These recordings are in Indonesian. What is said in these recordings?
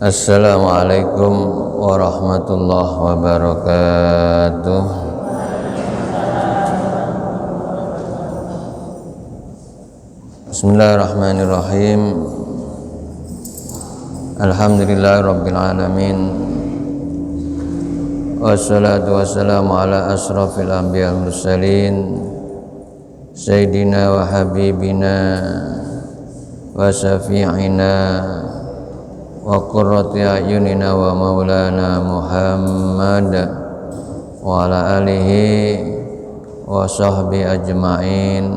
Assalamualaikum warahmatullahi wabarakatuh. Bismillahirrahmanirrahim. Alhamdulillahirabbil alamin. Wassalatu wassalamu ala asrafil anbiya'i wal mursalin sayyidina wa habibina wa syafi'ina wa qurrati a'yunina wa maulana Muhammad wa ala alihi wa sahbihi ajma'in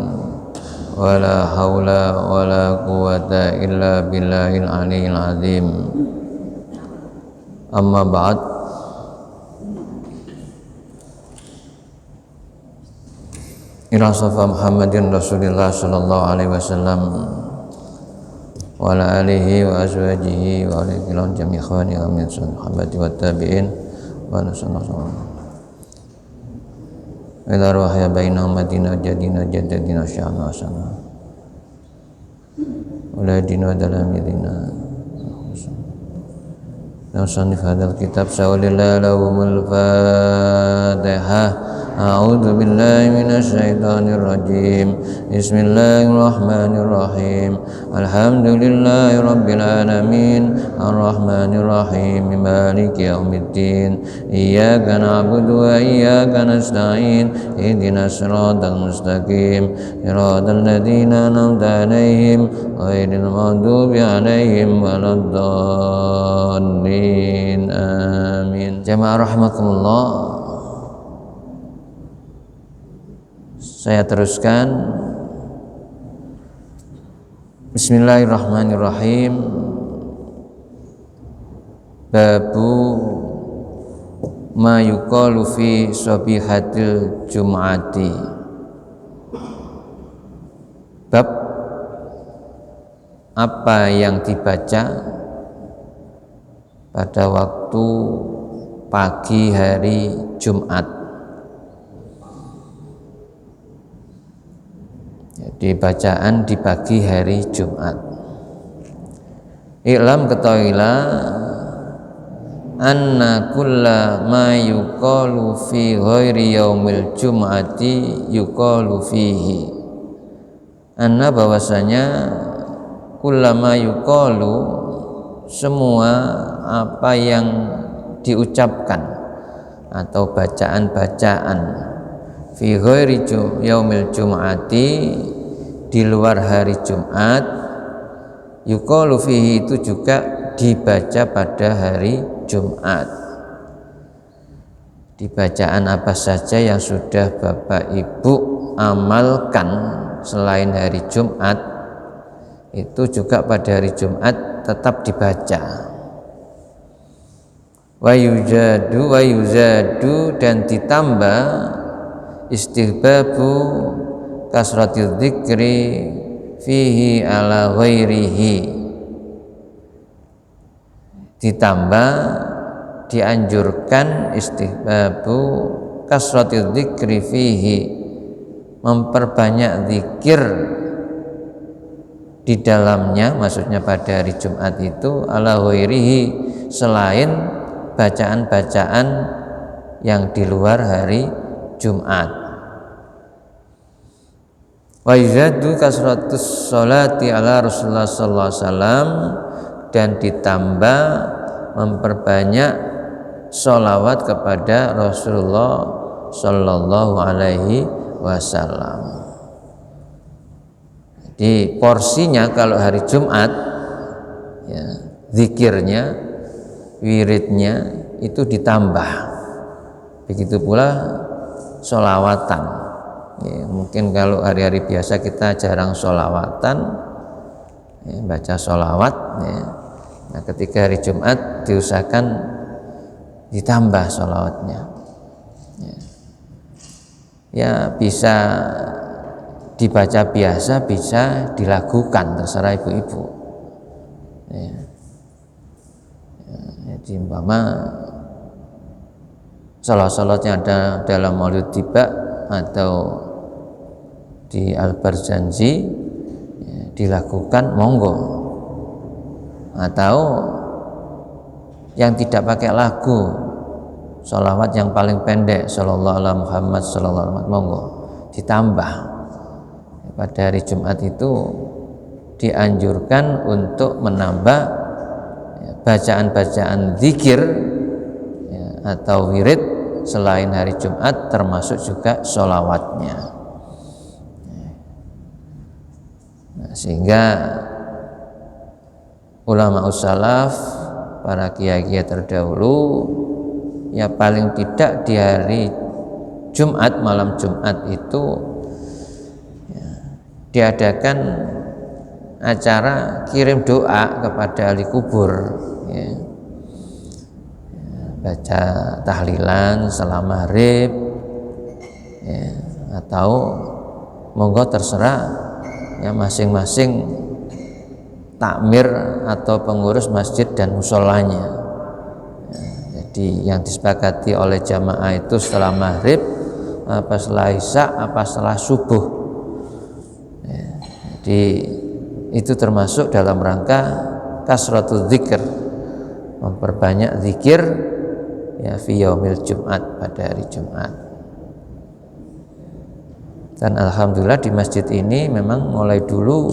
wa la haula wa la quwwata illa billahil aliyyil azim. Amma ba'd. Ila safa Muhammadin Rasulillah sallallahu alaihi wasallam wa ala alihi wa azwajihi wa alihi jami' ikhwani wa min sahabati wa tabi'in wa nasallallahu ila ruhya baina madina jadina jadadina sya'na sana uladina dalamidina nasanif hadal kitab sawalillah lahumul fatihah. A'udzu billahi minasyaitonir rajim. Bismillahirrahmanirrahim. Alhamdulillahirabbil alamin. Arrahmanir rahim. Maliki yaumiddin. Iyyaka na'budu wa iyyaka nasta'in. Ihdinas siratal mustaqim. Siratal ladzina an'amta 'alaihim ghairil maghdubi 'alaihim waladdallin. Amin. Jamaah rahimakumullah. Saya teruskan. Bismillahirrahmanirrahim. Babu ma yuqalu fi sabihatil jum'ati. Bab apa yang dibaca pada waktu pagi hari Jumat. Jadi bacaan di pagi hari Jumat. I'lam ketahuilah anna kulla ma yuqalu fi ghairi yaumil jum'ati yuqalu fihi. Anna bahwasanya kulla ma yuqalu semua apa yang diucapkan atau bacaan-bacaan fi ghairi yaumil jum'ati di luar hari Jumat yuqalu fihi itu juga dibaca pada hari Jumat. Di bacaan apa saja yang sudah Bapak Ibu amalkan selain hari Jumat itu juga pada hari Jumat tetap dibaca. Wa yuzadu dan ditambah istihbabu kasratil dzikri fihi ala ghairihi. Ditambah dianjurkan istihbabu kasratil dzikri fihi, memperbanyak zikir di dalamnya, maksudnya pada hari Jumat itu ala ghairihi, selain bacaan-bacaan yang di luar hari Jumat. Wa yuzadu kasratus sholati ala Rasulullah sallallahu alaihi wasallam, dan ditambah memperbanyak sholawat kepada Rasulullah sallallahu alaihi wasallam. Jadi porsinya kalau hari Jumat ya, zikirnya, wiridnya itu ditambah. Begitu pula sholawatan. Ya, mungkin kalau hari-hari biasa kita jarang sholawatan, ya, baca sholawat. Ya. Nah, ketika hari Jumat diusahakan ditambah sholawatnya. Ya, bisa dibaca biasa, bisa dilakukan, terserah ibu-ibu. Ya. Jadi umpama salat-salatnya ada dalam Maulid Tiba atau di Al-Barzanji ya, dilakukan monggo, atau yang tidak pakai lagu, sholawat yang paling pendek, sallallahu alaihi Muhammad sallallahu alaihi wasallam, monggo ditambah. Pada hari Jumat itu dianjurkan untuk menambah bacaan-bacaan zikir atau wirid selain hari Jumat, termasuk juga sholawatnya. Sehingga ulama salaf, para kiai-kiai terdahulu, ya paling tidak di hari Jumat, malam Jumat itu diadakan acara kirim doa kepada ahli kubur, baca tahlilan selama maghrib, atau monggo terserah ya masing-masing takmir atau pengurus masjid dan musolanya. Jadi yang disepakati oleh jamaah itu setelah maghrib, apa setelah isya, apa setelah subuh. Jadi itu termasuk dalam rangka kasratul dzikr, memperbanyak zikir ya fi yaumil Jumat, pada hari Jumat. Dan alhamdulillah di masjid ini memang mulai dulu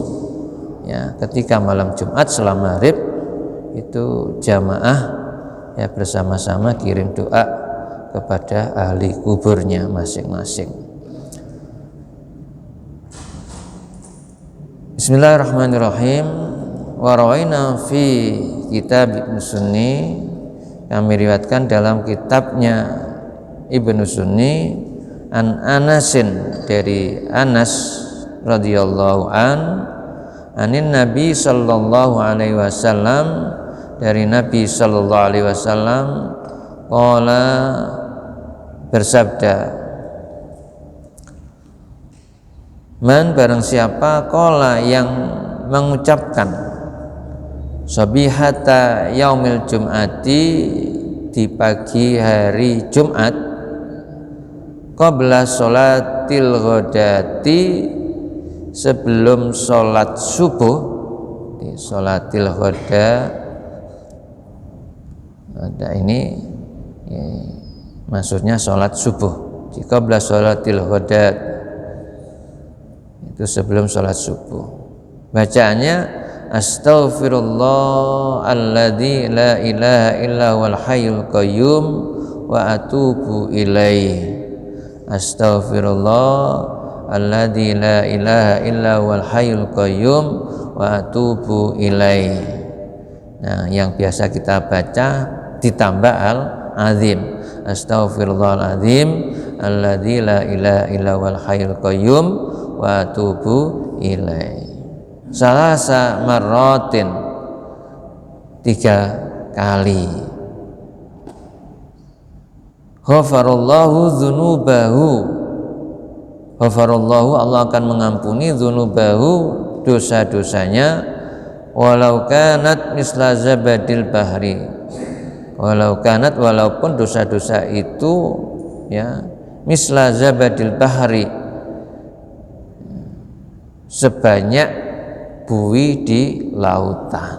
ya ketika malam Jumat selama maghrib itu jamaah ya bersama-sama kirim doa kepada ahli kuburnya masing-masing. Bismillahirrahmanirrahim. Wa rawaina fi kitab Ibnu Sunni, kami riwayatkan dalam kitabnya Ibnu Sunni, an Anasin, dari Anas radhiyallahu anin Nabi sallallahu alaihi wasallam, dari Nabi sallallahu alaihi wasallam, qala, bersabda, man, barang siapa, qala, yang mengucapkan sabihata yaumil jum'ati, di pagi hari Jumat, qabla sholatil ghadati, sebelum sholat subuh. Di sholatil ghada, ada ini ya, maksudnya sholat subuh. Di qabla sholatil ghadat, itu sebelum sholat subuh. Bacaannya astaghfirullah alladzi la ilaha illa huwal hayyul qayyum wa atubu ilaih. Astaghfirullah alladzi la ilaha illa huwal hayyul qayyum wa atubu ilaih. Nah, yang biasa kita baca ditambah al-azim, astaghfirullahaladzim alladzi la ilaha illa huwal hayyul qayyum wa atubu ilaih. Salasa marratin, 3 kali. Ghafarallahu dzunubahu, ghafarallahu, Allah akan mengampuni, dzunubahu, dosa-dosanya, walau kanat misla zabadil bahri, walau kanat, walaupun dosa-dosa itu ya misla zabadil bahri, sebanyak buih di lautan.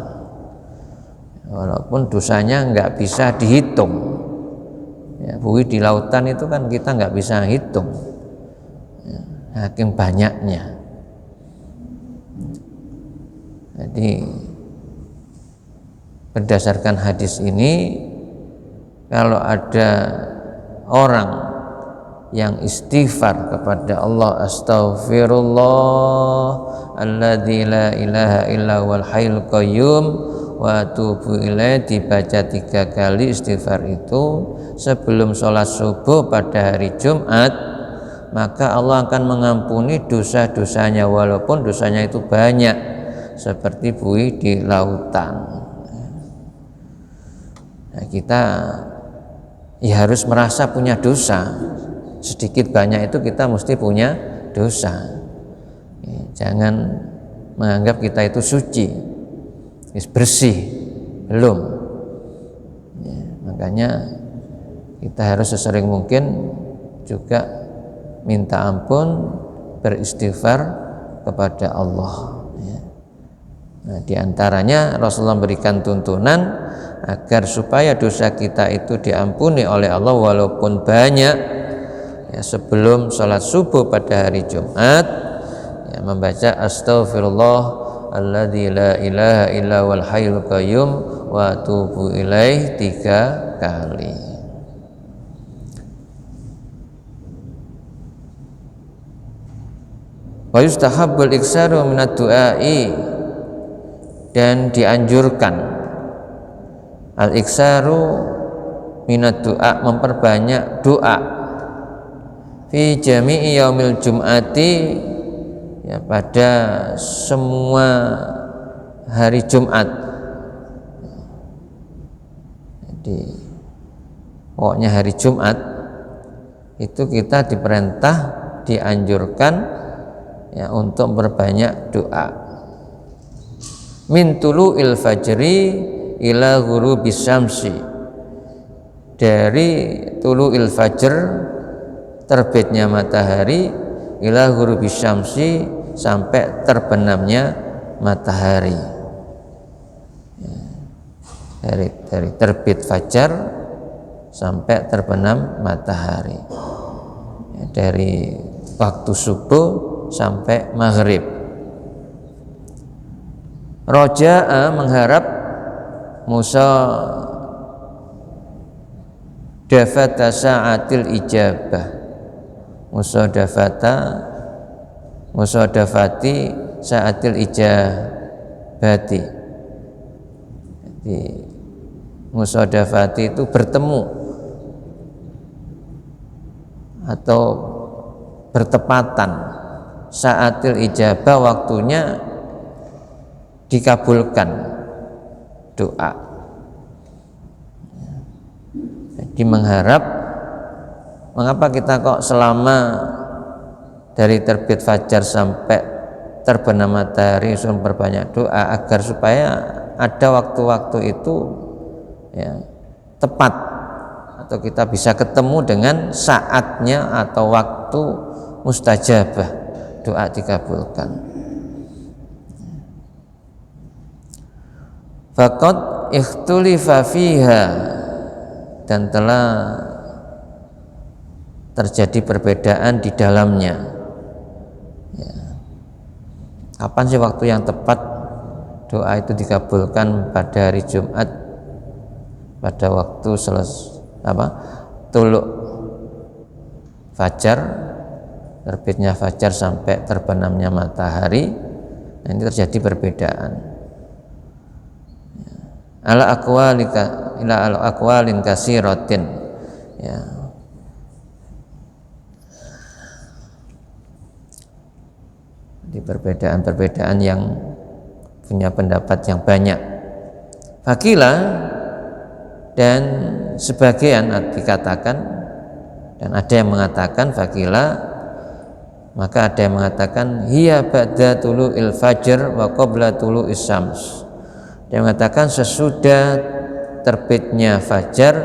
Walaupun dosanya nggak bisa dihitung ya, buih di lautan itu kan kita nggak bisa hitung ya, saking banyaknya. Jadi berdasarkan hadis ini, kalau ada orang yang istighfar kepada Allah, astaghfirullah alladzi la ilaha illa huwal hayyul qayyum wa atubu ilaih, dibaca 3 kali istighfar itu sebelum sholat subuh pada hari Jumat, maka Allah akan mengampuni dosa-dosanya, walaupun dosanya itu banyak seperti buih di lautan. Nah, kita ya harus merasa punya dosa, sedikit banyak itu kita mesti punya dosa. Jangan menganggap kita itu suci, bersih, belum. Ya, makanya kita harus sesering mungkin juga minta ampun, beristighfar kepada Allah. Ya. Nah, diantaranya Rasulullah berikan tuntunan agar supaya dosa kita itu diampuni oleh Allah walaupun banyak, ya, sebelum sholat subuh pada hari Jumat, ya, membaca astaghfirullah alladzi la ilaha illa wal hayyul qayyum wa atubu ilaih 3 kali. Wa yustahabbul iksaru minad du'ai, dan dianjurkan al-iksaru minad du'a, memperbanyak doa fi jami'i yaumil jum'ati, ya, pada semua hari Jumat. Jadi pokoknya hari Jumat itu kita diperintah, dianjurkan, ya, untuk berbanyak doa. Min tulu'il fajri ila ghurubis syamsi, dari tulu'il fajr, terbitnya matahari, ila ghurubis syamsi, sampai terbenamnya matahari. Dari terbit fajar sampai terbenam matahari, ya, dari waktu subuh sampai maghrib. Roja'a, mengharap, Musa dafata sa'atil ijabah, musodafati sa'atil ijabati. Jadi musodafati itu bertemu atau bertepatan, sa'atil ijabah, waktunya dikabulkan doa. Jadi mengharap, mengapa kita kok selama dari terbit fajar sampai terbenam matahari suruh berbanyak doa, agar supaya ada waktu-waktu itu, ya, tepat, atau kita bisa ketemu dengan saatnya atau waktu mustajabah, doa dikabulkan. Faqad ikhtulifa fiha, dan telah terjadi perbedaan di dalamnya, ya. Kapan sih waktu yang tepat doa itu dikabulkan pada hari Jumat, pada waktu tuluk fajar, terbitnya fajar sampai terbenamnya matahari. Nah, ini terjadi perbedaan. Ala aqwalin kasiratin, ya. Di perbedaan-perbedaan yang punya pendapat yang banyak. Fakila, dan sebagian dikatakan, dan ada yang mengatakan fakila, maka ada yang mengatakan hiya ba'da tulu'il fajr wa qabla tulu'is syams. Dia mengatakan sesudah terbitnya fajar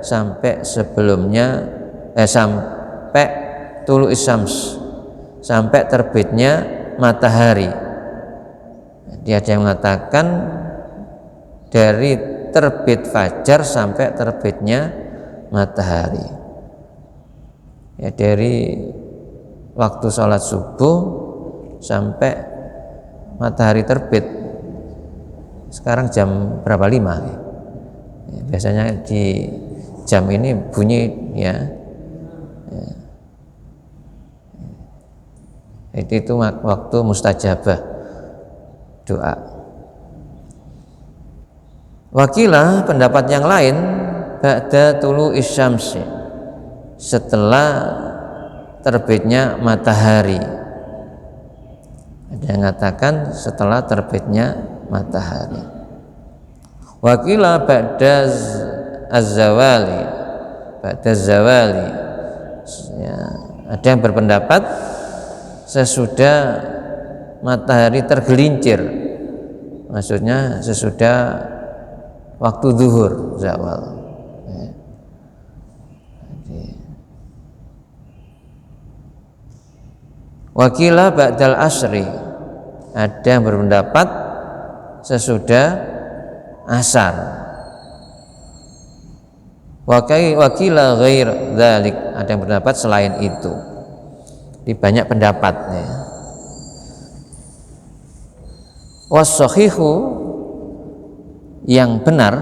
sampai sebelumnya sampai tulu'is syams, sampai terbitnya matahari. Dia ada yang mengatakan dari terbit fajar sampai terbitnya matahari, ya, dari waktu sholat subuh sampai matahari terbit. Sekarang jam berapa? 5, ya. Biasanya di jam ini bunyi, ya. Itu waktu mustajabah doa. Wakilah, pendapat yang lain, ba'da tulu'is syamsi, setelah terbitnya matahari. Ada yang mengatakan setelah terbitnya matahari. Wakilah ba'da az-zawali, ba'da zawali, ya, ada yang berpendapat sesudah matahari tergelincir, maksudnya sesudah waktu zuhur, zawal, ya. Wakilah ba'dal asri, ada yang berpendapat sesudah asar, Wakila ghair dzalik, ada yang berpendapat selain itu. Di banyak pendapat ya. Was-shahihu, yang benar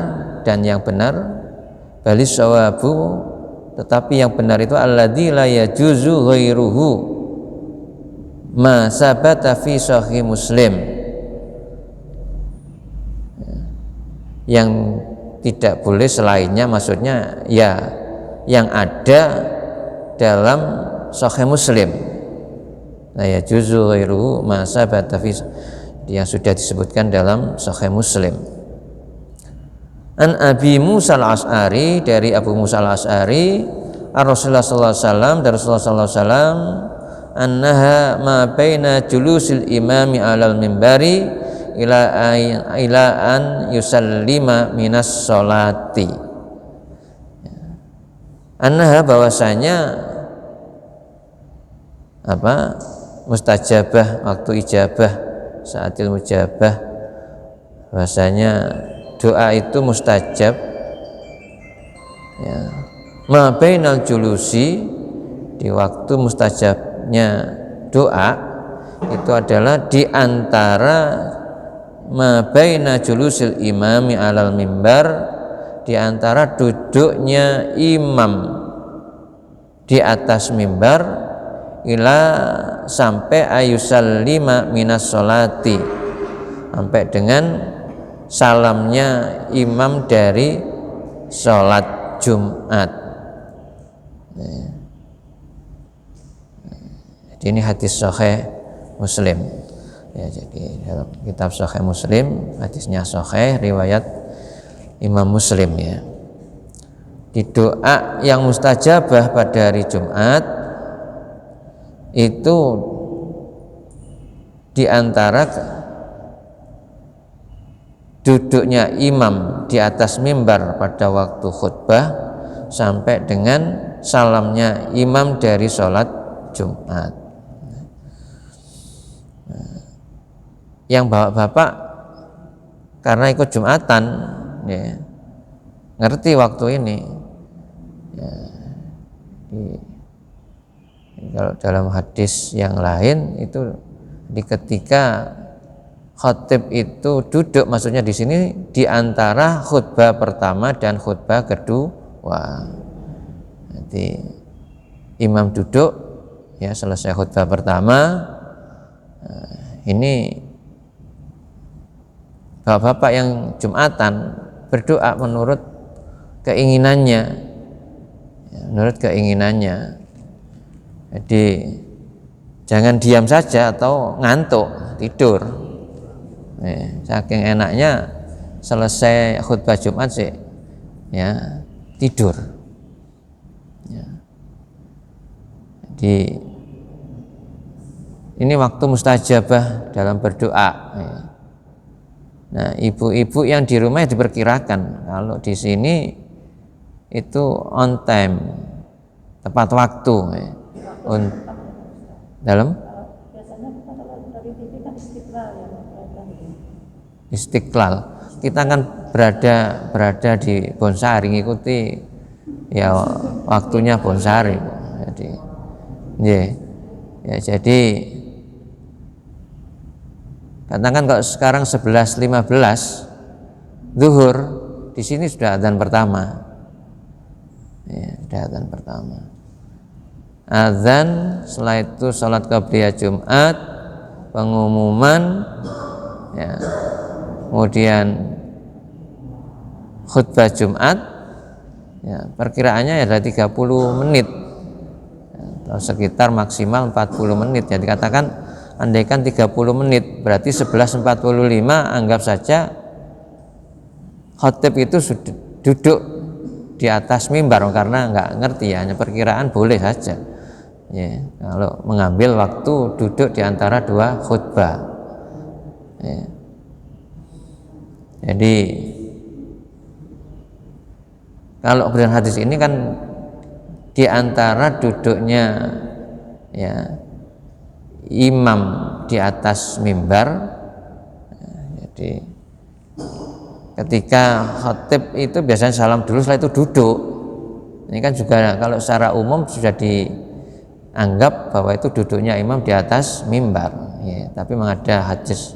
dan yang benar, balis sawabu, tetapi yang benar itu alladzi la yajuzu ghairuhu ma sabata fi sahih Muslim, yang tidak boleh selainnya, maksudnya ya yang ada dalam sahih Muslim, la yajuzu ghairuhu ma sabata fi, yang sudah disebutkan dalam sahih Muslim. An Abi Musa al-Asy'ari, dari Abu Musa al-Asy'ari, Rasulullah sallallahu alaihi wasallam, dari Rasulullah sallallahu alaihi wasallam, annaha ma baina julusil imami alal mimbari ila an yusallima minas sholati. Annaha, bahwasanya apa, mustajabah, waktu ijabah, saatil mujabah, bahwasanya doa itu mustajab ya, ma bainal julusi, di waktu mustajabnya doa itu adalah di antara ma baina julusil imami alal mimbar, di antara duduknya imam di atas mimbar, ila, sampai ayusallima minas sholati, sampai dengan salamnya imam dari sholat Jumat. Jadi ini hadis sahih Muslim ya, jadi dalam kitab sahih Muslim, hadisnya sahih, riwayat Imam Muslim ya. Di doa yang mustajabah pada hari Jumat itu di antara duduknya imam di atas mimbar pada waktu khutbah sampai dengan salamnya imam dari sholat Jumat. Yang bapak-bapak karena ikut Jumatan ya, ngerti waktu ini ya, kalau dalam hadis yang lain itu di ketika khatib itu duduk, maksudnya di sini di antara khutbah pertama dan khutbah kedua. Jadi imam duduk ya, selesai khutbah pertama, ini bapak-bapak yang Jumatan berdoa menurut keinginannya ya, menurut keinginannya. Jadi jangan diam saja atau ngantuk tidur. Saking enaknya selesai khutbah Jumat sih ya tidur ya. Jadi ini waktu mustajabah dalam berdoa ya. Nah, ibu-ibu yang di rumah diperkirakan kalau di sini itu on time, tepat waktu ya. Dalam Istiqlal, kita kan berada di Bonsari, ngikuti ya waktunya Bonsari. Jadi ya, jadi katakan kalau sekarang 11.15 zuhur, di sini sudah adzan pertama ya, sudah adzan pertama. Adzan, setelah itu sholat qabliyah Jumat, pengumuman ya, kemudian khutbah Jumat ya, perkiraannya ya ada 30 menit atau sekitar maksimal 40 menit ya, dikatakan andaikan 30 menit berarti 11.45, anggap saja khatib itu duduk di atas mimbar, karena nggak ngerti ya, hanya perkiraan boleh saja ya, kalau mengambil waktu duduk di antara dua khutbah ya. Jadi kalau berdasarkan hadis ini kan di antara duduknya ya imam di atas mimbar ya, jadi ketika khatib itu biasanya salam dulu, setelah itu duduk Ini kan juga kalau secara umum sudah dianggap bahwa itu duduknya imam di atas mimbar, ya. Tapi memang ada hadis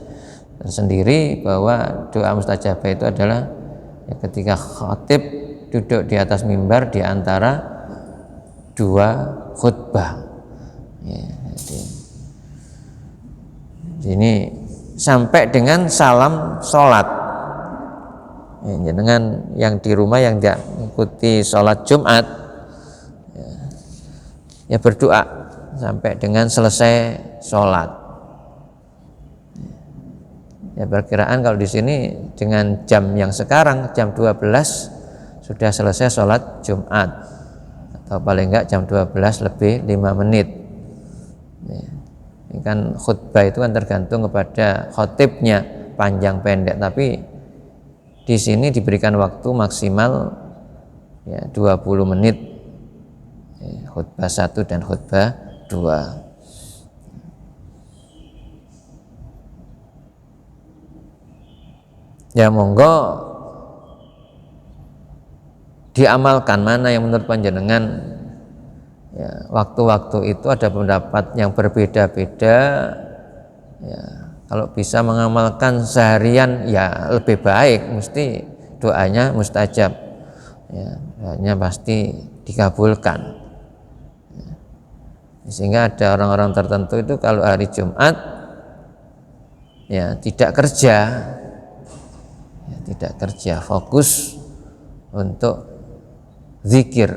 tersendiri bahwa doa mustajabah itu adalah ya, ketika khatib duduk di atas mimbar di antara dua khutbah. Ya, jadi ini sampai dengan salam sholat. Ya, dengan yang di rumah yang tidak mengikuti sholat Jumat, ya berdoa sampai dengan selesai sholat. Ya perkiraan kalau di sini dengan jam yang sekarang jam 12 sudah selesai sholat Jumat, atau paling enggak jam 12 lebih 5 menit. Ya. Ini kan khutbah itu kan tergantung kepada khotibnya panjang pendek, tapi di sini diberikan waktu maksimal ya 20 menit, ya, khutbah 1 dan khutbah 2. Ya monggo diamalkan mana yang menurut panjenengan. Ya, waktu-waktu itu ada pendapat yang berbeda-beda. Ya, kalau bisa mengamalkan seharian ya lebih baik, mesti doanya mustajab. Ya, doanya pasti dikabulkan. Ya. Sehingga ada orang-orang tertentu itu kalau hari Jumat ya tidak kerja, ya, tidak kerja, fokus untuk zikir,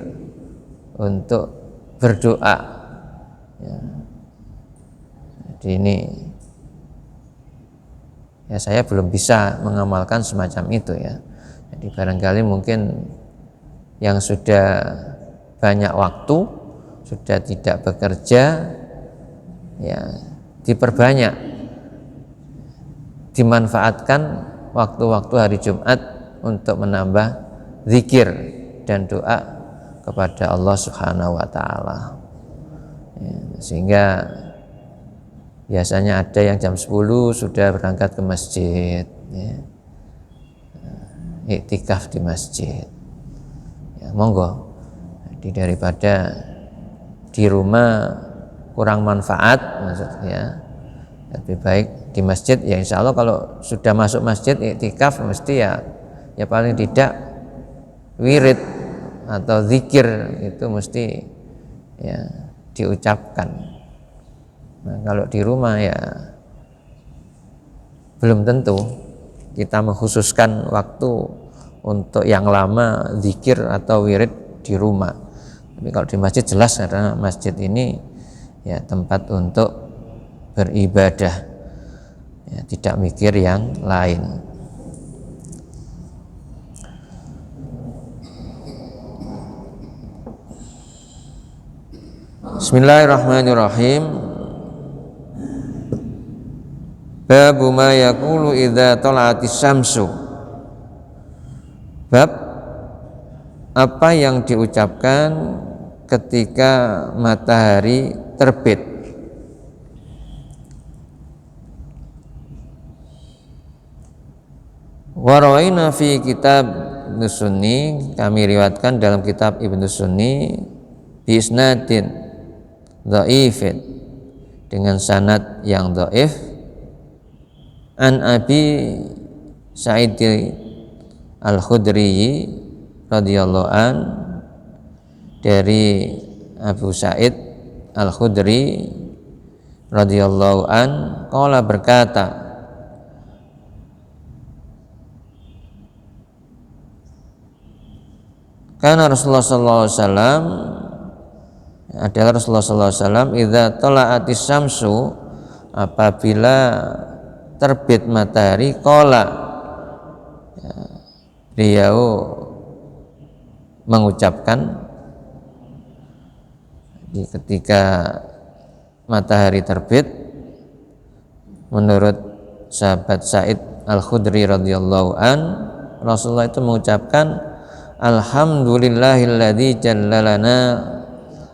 untuk berdoa. Ya. Jadi ini ya saya belum bisa mengamalkan semacam itu ya. Jadi barangkali mungkin yang sudah banyak waktu, sudah tidak bekerja, ya diperbanyak, dimanfaatkan waktu-waktu hari Jumat untuk menambah zikir dan doa kepada Allah Subhanahu wa taala. Ya, sehingga biasanya ada yang jam 10 sudah berangkat ke masjid, ya. Iktikaf di masjid. Ya, monggo. Jadi daripada di rumah kurang manfaat, maksudnya lebih baik di masjid. Ya insya Allah kalau sudah masuk masjid iktikaf mesti ya paling tidak wirid atau zikir itu mesti ya diucapkan. Nah, kalau di rumah ya belum tentu kita mengkhususkan waktu untuk yang lama zikir atau wirid di rumah. Tapi kalau di masjid jelas, karena masjid ini ya tempat untuk beribadah, ya, tidak mikir yang lain. Bismillahirrahmanirrahim. Babu ma yaqulu idza tala'atis syamsu. Bab apa yang diucapkan ketika matahari terbit. Wa rawaina fi kitab Ibnu Sunni, kami riwayatkan dalam kitab Ibnu Sunni bi isnadin dhaifin, dengan sanad yang dhaif, an Abi Sa'id Al-Khudri radhiyallahu an, dari Abu Sa'id Al-Khudri radhiyallahu an, qala berkata, karena Rasulullah sallallahu alaihi wasallam adalah Rasulullah sallallahu alaihi wasallam idza tala'atis syamsu, apabila terbit matahari, qala, ya, beliau mengucapkan ketika matahari terbit, menurut sahabat Sa'id Al-Khudri radhiyallahu an, Rasulullah itu mengucapkan alhamdulillahilladzi jallalana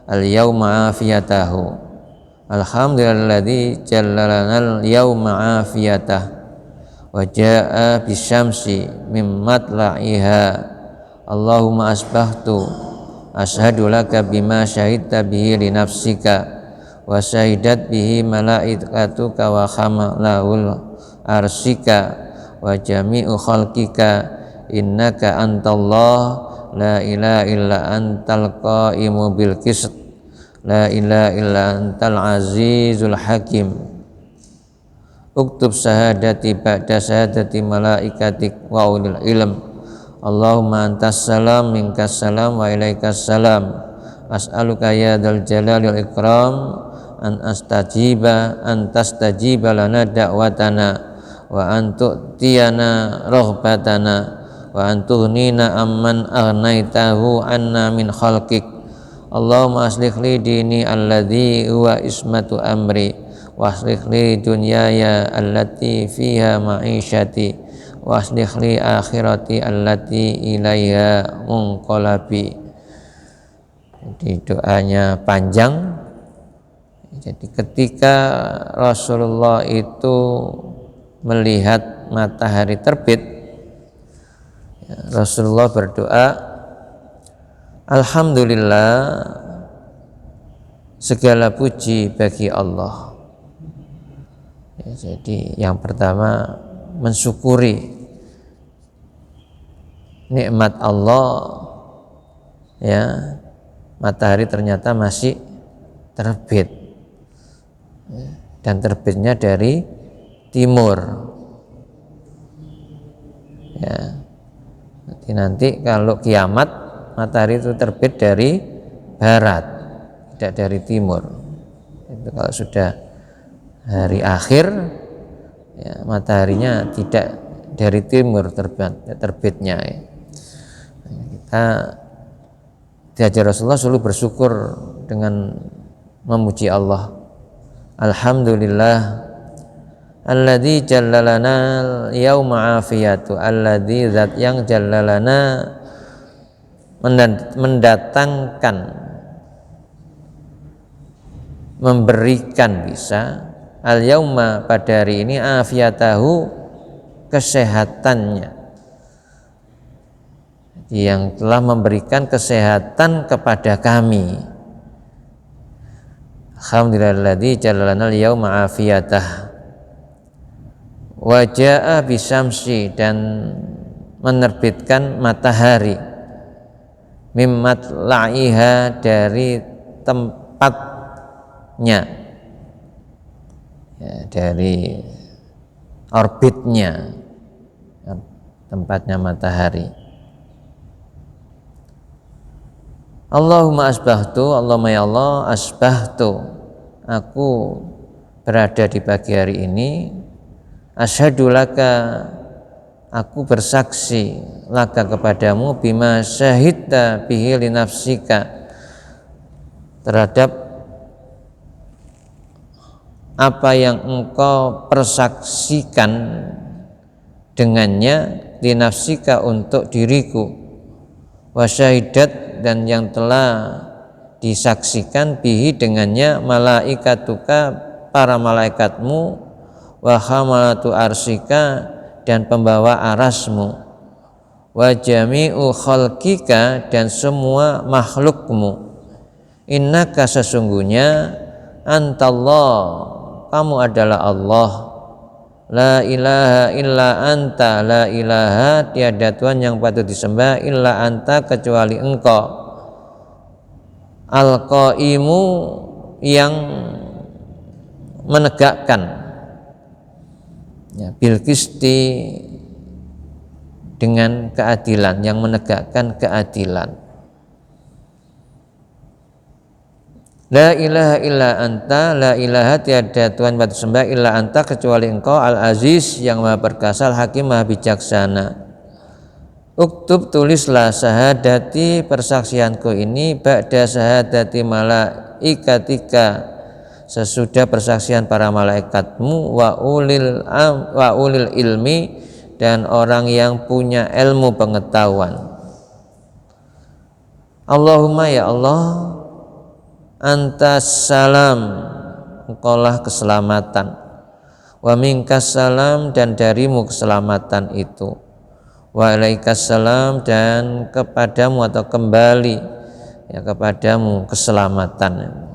al-yawma afiyatahu, alhamdulillahilladzi jallalana al-yawma afiyatah, wa jaa bisyamsi min matla'iha, Allahumma asbahtu Ashhadu laka bima syahidta bihi li nafsika wa syahidat bihi malaikatuka wa hamalahul arsika wa jami'u khalqika innaka antallah la ilaha illa antal qaimu bil qist la ilaha illa antal azizul hakim. Uktub syahadati ba'da syahadati malaikatik wa ulil ilm. Allahumma antas salam minkas salam wa ilaikas salam. As'aluka ya dzal jalali wal ikram an tastajiba lana da'watana wa an tu'tiyana rahbatana wa an tughnina amman aghnaytahu anna min khalqik. Allahumma aslih li dini alladhi huwa ismatu amri wa aslih li dunyaya allati fiha ma'isyati wa aslih li akhirati allati ilaiha munqalabi. Jadi doanya panjang. Jadi ketika Rasulullah itu melihat matahari terbit, Rasulullah berdoa, alhamdulillah, segala puji bagi Allah. Jadi yang pertama mensyukuri nikmat Allah, ya, matahari ternyata masih terbit, dan terbitnya dari timur, ya. Nanti kalau kiamat matahari itu terbit dari barat, tidak dari timur. Itu kalau sudah hari akhir, ya, mataharinya tidak dari timur terbitnya. Kita diajar Rasulullah selalu bersyukur dengan memuji Allah. Alhamdulillah alladzi jallalana yauma afiyatu, alladzi zat yang jallalana mendatangkan, memberikan bisa al yauma pada hari ini afiyatahu kesehatannya, yang telah memberikan kesehatan kepada kami. Alhamdulillahilladzi jallalana al-yauma afiyatah wa jaa bisyamsi, dan menerbitkan matahari, mimmat la'iha dari tempatnya, ya, dari orbitnya, tempatnya matahari. Allahumma asbahtu, Allahumma ya Allah, asbahtu, aku berada di pagi hari ini, asyhadu laka, aku bersaksi, laka kepadamu, bima syahidta bihi li nafsika, terhadap apa yang engkau persaksikan dengannya, li nafsika untuk diriku, wa syahidat, dan yang telah disaksikan bihi dengannya, malaikatuka, para malaikatmu, wa hamalatu arsika, dan pembawa arasmu, wa jami'u khalqika, dan semua makhlukmu, innaka, sesungguhnya, antallah, kamu adalah Allah, la ilaha illa anta, la ilaha, tiada Tuhan yang patut disembah, illa anta, kecuali engkau, al-qaimu, yang menegakkan, ya, bil qisti, dengan keadilan, yang menegakkan keadilan. La ilaha illa anta, la ilaha, tiada Tuhan patut disembah, illa anta, kecuali engkau, al-aziz, yang maha perkasa, al-hakim, maha bijaksana. Uktub, tulislah, syahadati, persaksianku ini, ba'da syahadati malaikatika, sesudah persaksian para malaikatmu, wa ulil ilmi, dan orang yang punya ilmu pengetahuan. Allahumma ya Allah, antas salam, engkaulah keselamatan, wa minkas salam, dan darimu keselamatan itu, wa ilaikas salam, dan kepadamu atau kembali ya kepadamu keselamatan.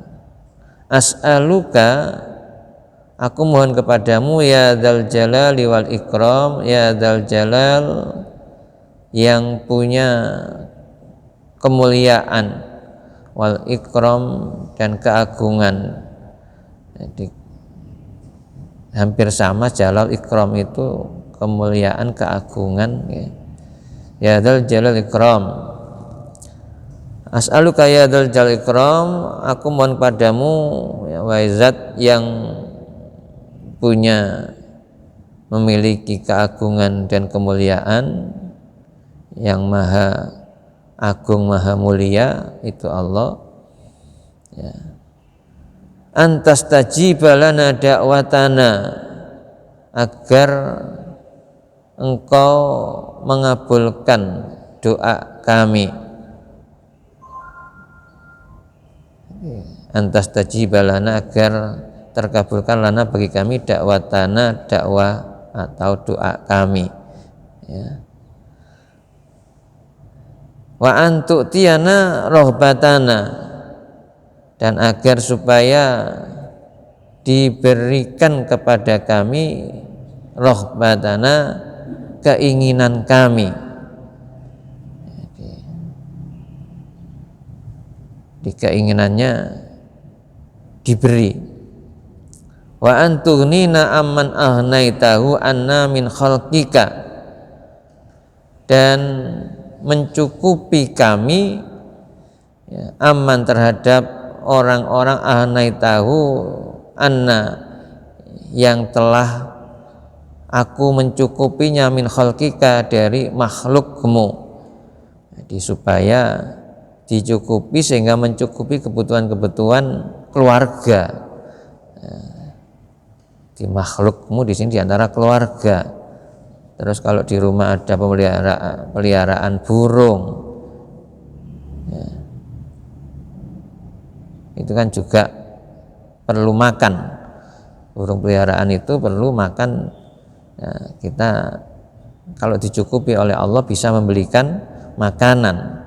As'aluka, aku mohon kepadamu ya dzal jalali wal ikram, ya dzal jalal yang punya kemuliaan, wal ikram dan keagungan. Jadi hampir sama, jalal ikram itu kemuliaan, keagungan, ya dzal jalal ikram. As'aluka ya dzal jalal ikram, aku mohon padamu ya zat yang punya memiliki keagungan dan kemuliaan, yang maha agung maha mulia itu Allah, ya. Antas tajibalana da'watana, agar engkau mengabulkan doa kami. Antas tajibalana, agar terkabulkan lana bagi kami da'watana, dakwah atau doa kami, ya. Wa antu'tiyana rohbatana, dan agar supaya diberikan kepada kami rohbatana, keinginan kami. Di keinginannya diberi. Wa antughnina amman ahnaitahu anna min khalqika, dan mencukupi kami, ya, aman terhadap orang-orang ahnaitahu anna, yang telah aku mencukupinya, min khalqika, dari makhlukmu. Jadi supaya dicukupi sehingga mencukupi kebutuhan-kebutuhan keluarga. Di makhlukmu di sini diantara keluarga. Terus kalau di rumah ada peliharaan burung, ya, itu kan juga perlu makan. Burung peliharaan itu perlu makan, ya, kita kalau dicukupi oleh Allah bisa membelikan makanan,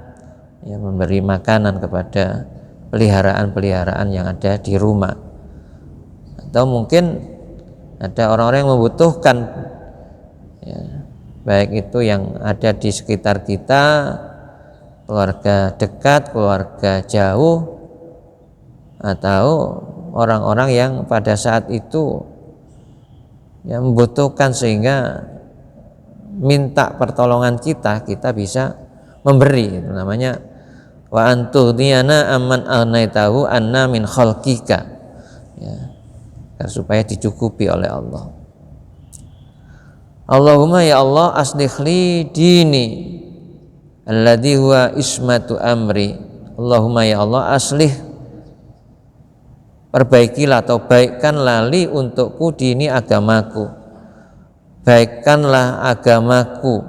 ya, memberi makanan kepada peliharaan-peliharaan yang ada di rumah. Atau mungkin ada orang-orang yang membutuhkan, ya, baik itu yang ada di sekitar kita, keluarga dekat, keluarga jauh, atau orang-orang yang pada saat itu yang membutuhkan sehingga minta pertolongan kita bisa memberi. Itu namanya wa antughniyana amman agnaitahu anna min khalqika, ya, supaya dicukupi oleh Allah. Allahumma ya Allah aslih li dini alladhi huwa ismatu amri. Allahumma ya Allah aslih, perbaikilah atau baikkanlah li untukku dini, agamaku, baikkanlah agamaku,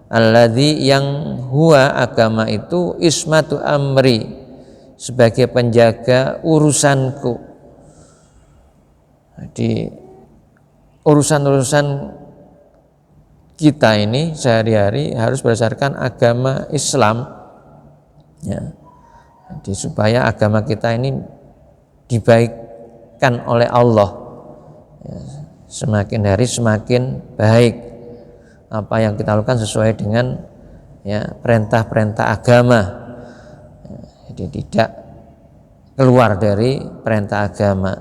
alladhi yang huwa agama itu, ismatu amri, sebagai penjaga urusanku. Jadi urusan-urusan kita ini sehari-hari harus berdasarkan agama Islam, ya. Jadi supaya agama kita ini dibaikkan oleh Allah, ya, semakin hari semakin baik. Apa yang kita lakukan sesuai dengan, ya, perintah-perintah agama, ya, jadi tidak keluar dari perintah agama,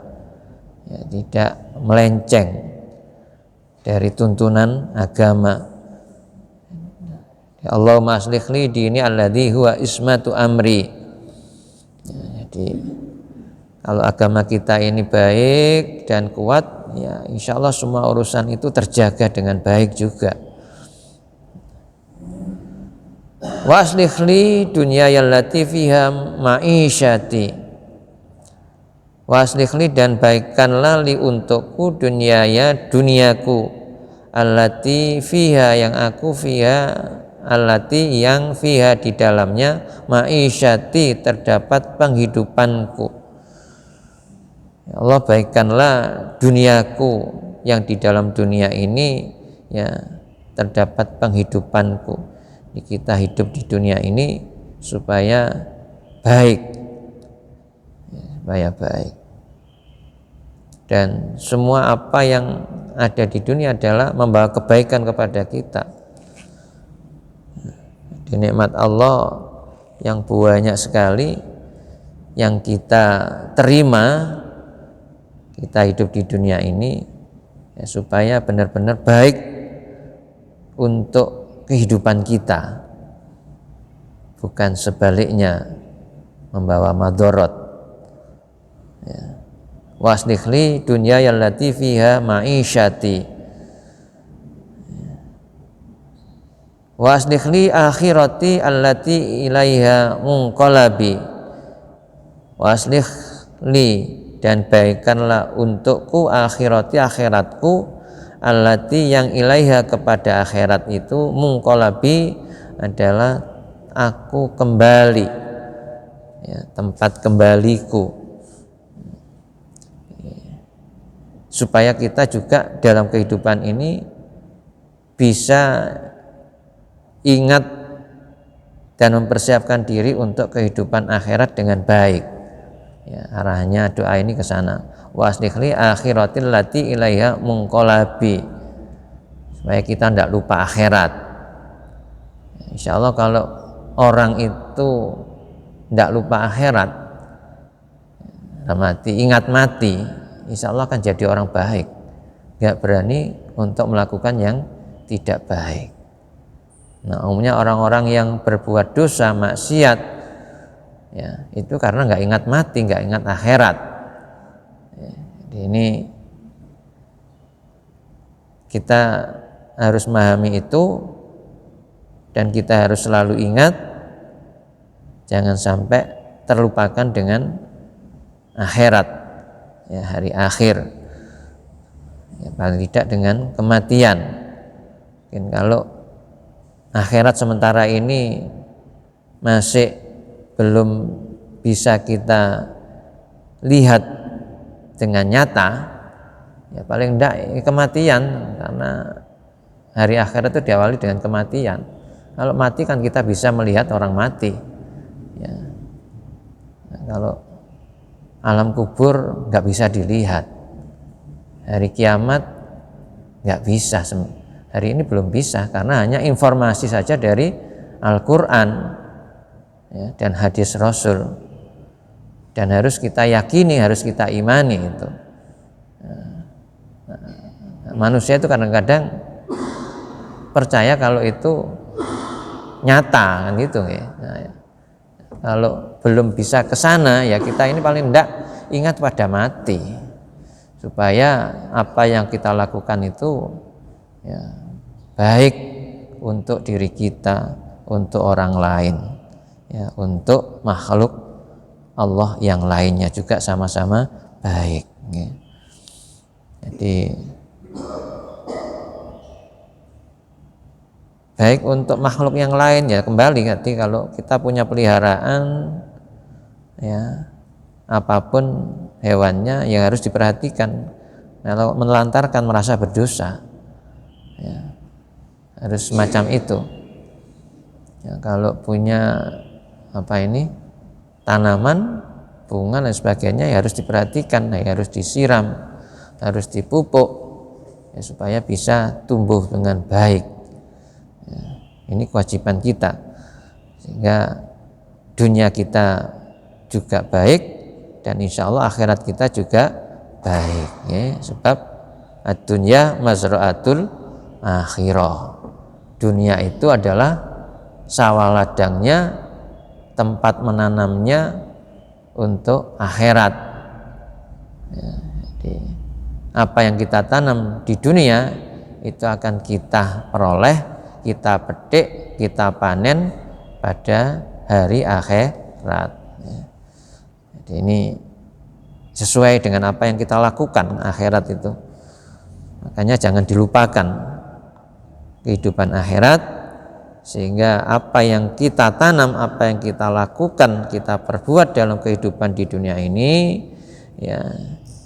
ya, tidak melenceng dari tuntunan agama. Ya, Allahumma aslih li dini alladhi huwa ismatu amri. Ya, jadi kalau agama kita ini baik dan kuat, ya insya Allah semua urusan itu terjaga dengan baik juga. Wa aslih li dunyaya allati fiha ma'isyati. Wa aslih li, dan baikkanlah li untukku dunyaya, duniaku, allati fiha, yang aku, fiha allati, yang fiha, di dalamnya, ma'isyati, terdapat penghidupanku. Ya Allah, baikkanlah duniaku, yang di dalam dunia ini, ya, terdapat penghidupanku. Kita hidup di dunia ini supaya baik, supaya baik. Dan semua apa yang ada di dunia adalah membawa kebaikan kepada kita. Di nikmat Allah yang banyak sekali yang kita terima, kita hidup di dunia ini ya, supaya benar-benar baik untuk kehidupan kita, bukan sebaliknya membawa madorot. Ya. Waslihli dunya yallati fiha ma'isyati waslihli akhirati allati ilaiha munqalabi waslihli dan baikkanlah untukku akhirati akhiratku allati yang ilaiha kepada akhirat itu munqalabi adalah aku kembali ya, tempat kembaliku, supaya kita juga dalam kehidupan ini bisa ingat dan mempersiapkan diri untuk kehidupan akhirat dengan baik. Ya, arahnya doa ini ke sana. Wa aslihli akhiratil lati ilaiha munqalabi, supaya kita tidak lupa akhirat. Insya Allah kalau orang itu tidak lupa akhirat, ingat mati, insya Allah akan jadi orang baik, gak berani untuk melakukan yang tidak baik. Nah, umumnya orang-orang yang berbuat dosa, maksiat, ya itu karena gak ingat mati, gak ingat akhirat. Jadi ini kita harus memahami itu, dan kita harus selalu ingat, jangan sampai terlupakan dengan akhirat. Ya, hari akhir ya, paling tidak dengan kematian. Mungkin kalau akhirat sementara ini masih belum bisa kita lihat dengan nyata, ya paling tidak kematian, karena hari akhirat itu diawali dengan kematian. Kalau mati kan kita bisa melihat orang mati ya. Nah, kalau alam kubur nggak bisa dilihat, hari kiamat nggak bisa, hari ini belum bisa karena hanya informasi saja dari Al-Quran ya, dan hadis Rasul, dan harus kita yakini, harus kita imani itu. Manusia itu kadang-kadang percaya kalau itu nyata kan gitu ya. Nah, ya. Kalau belum bisa ke sana ya kita ini paling tidak ingat pada mati, supaya apa yang kita lakukan itu ya, baik untuk diri kita, untuk orang lain, ya, untuk makhluk Allah yang lainnya juga sama-sama baik. Ya. Jadi baik untuk makhluk yang lain ya, kembali nanti kalau kita punya peliharaan ya, apapun hewannya yang harus diperhatikan. Kalau menelantarkan merasa berdosa ya, harus semacam itu ya. Kalau punya tanaman, bunga dan sebagainya ya harus diperhatikan ya, harus disiram, harus dipupuk ya, supaya bisa tumbuh dengan baik. Ini kewajiban kita, sehingga dunia kita juga baik dan insya Allah akhirat kita juga baik ya. Sebab ad-dunya mazra'atul akhirah, dunia itu adalah sawah ladangnya, tempat menanamnya untuk akhirat ya. Jadi apa yang kita tanam di dunia itu akan kita peroleh, kita petik, kita panen pada hari akhirat. Jadi ini sesuai dengan apa yang kita lakukan akhirat itu. Makanya jangan dilupakan kehidupan akhirat, sehingga apa yang kita tanam, apa yang kita lakukan, kita perbuat dalam kehidupan di dunia ini ya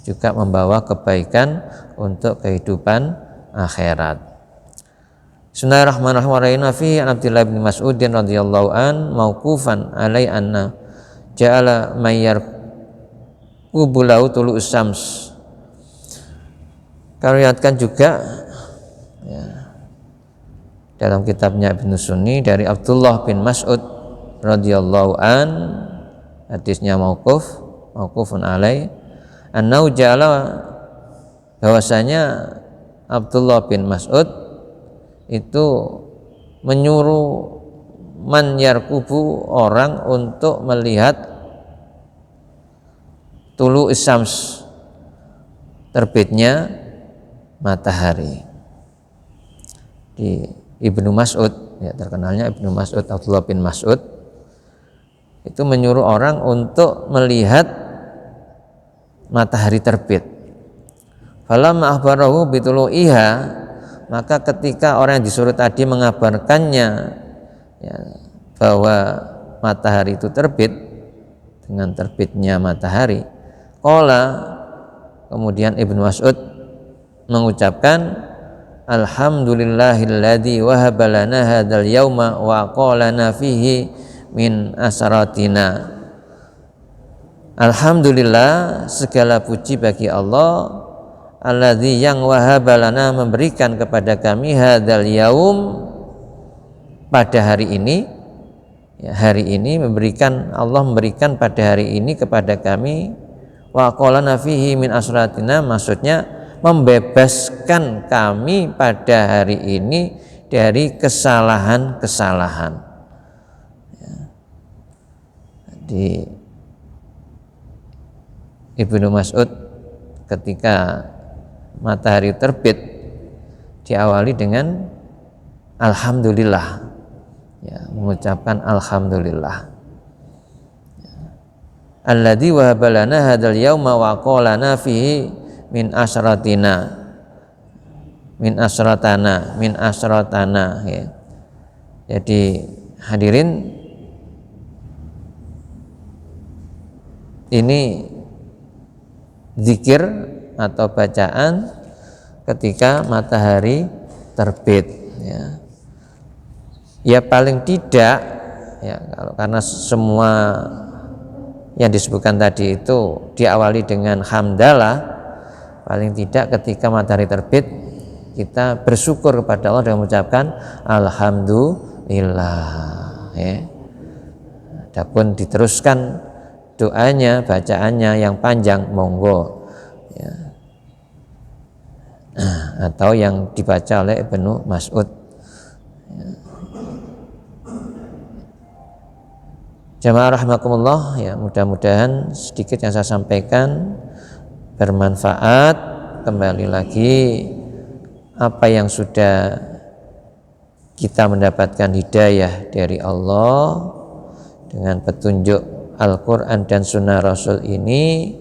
juga membawa kebaikan untuk kehidupan akhirat. Bismillahirrahmanirrahim. Fi Abdullah bin Mas'ud radhiyallahu an mauqufan alai anna ja'ala mayyar ubulau tulu usams. Kariatkan juga ya, dalam kitabnya Ibnu Sunni dari Abdullah bin Mas'ud radhiyallahu an, hadisnya mauqufun alai, annau ja'ala, bahwasanya Abdullah bin Mas'ud itu menyuruh man yarkubu, orang untuk melihat tulu isyams, terbitnya matahari. Di Ibnu Mas'ud, ya terkenalnya Ibnu Mas'ud, Abdullah bin Mas'ud itu menyuruh orang untuk melihat matahari terbit. Falamma akhbarahu bitulu'iha, maka ketika orang yang disuruh tadi mengabarkannya ya, bahwa matahari itu terbit, dengan terbitnya matahari, qala, kemudian Ibnu Mas'ud mengucapkan alhamdulillahilladzi wahaba lana hadzal yauma wa aqalana fihi min asaratina. Alhamdulillah, segala puji bagi Allah, alladzi, yang wahaba lana, memberikan kepada kami, hadzal yaum, pada hari ini ya, hari ini memberikan, Allah memberikan pada hari ini kepada kami, wa aqalana fihi min asratina, maksudnya membebaskan kami pada hari ini dari kesalahan-kesalahan. Ya. Di Ibnu Mas'ud ketika matahari terbit diawali dengan alhamdulillah, ya, mengucapkan alhamdulillah. Alladzi wahaba lana hadzal yauma wa qalana fihi min asratana ya. Jadi hadirin, ini zikir atau bacaan ketika matahari terbit ya. Ya paling tidak ya, karena semua yang disebutkan tadi itu diawali dengan hamdalah, paling tidak ketika matahari terbit kita bersyukur kepada Allah dengan mengucapkan alhamdulillah ya. Adapun diteruskan doanya, bacaannya yang panjang, monggo ya. Atau yang dibaca oleh Ibnu Mas'ud ya. Jamaah rahimakumullah ya, mudah-mudahan sedikit yang saya sampaikan bermanfaat. Kembali lagi, apa yang sudah kita mendapatkan hidayah dari Allah dengan petunjuk Al-Quran dan Sunnah Rasul ini,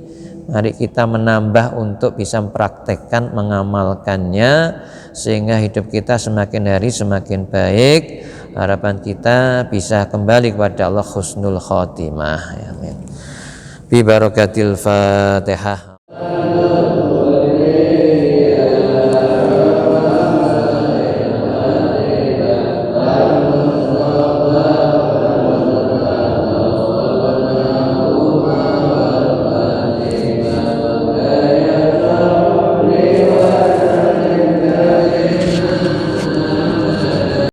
mari kita menambah untuk bisa mempraktekkan, mengamalkannya, sehingga hidup kita semakin hari semakin baik. Harapan kita bisa kembali kepada Allah husnul khotimah. Amin. Bi barakatil Fatihah.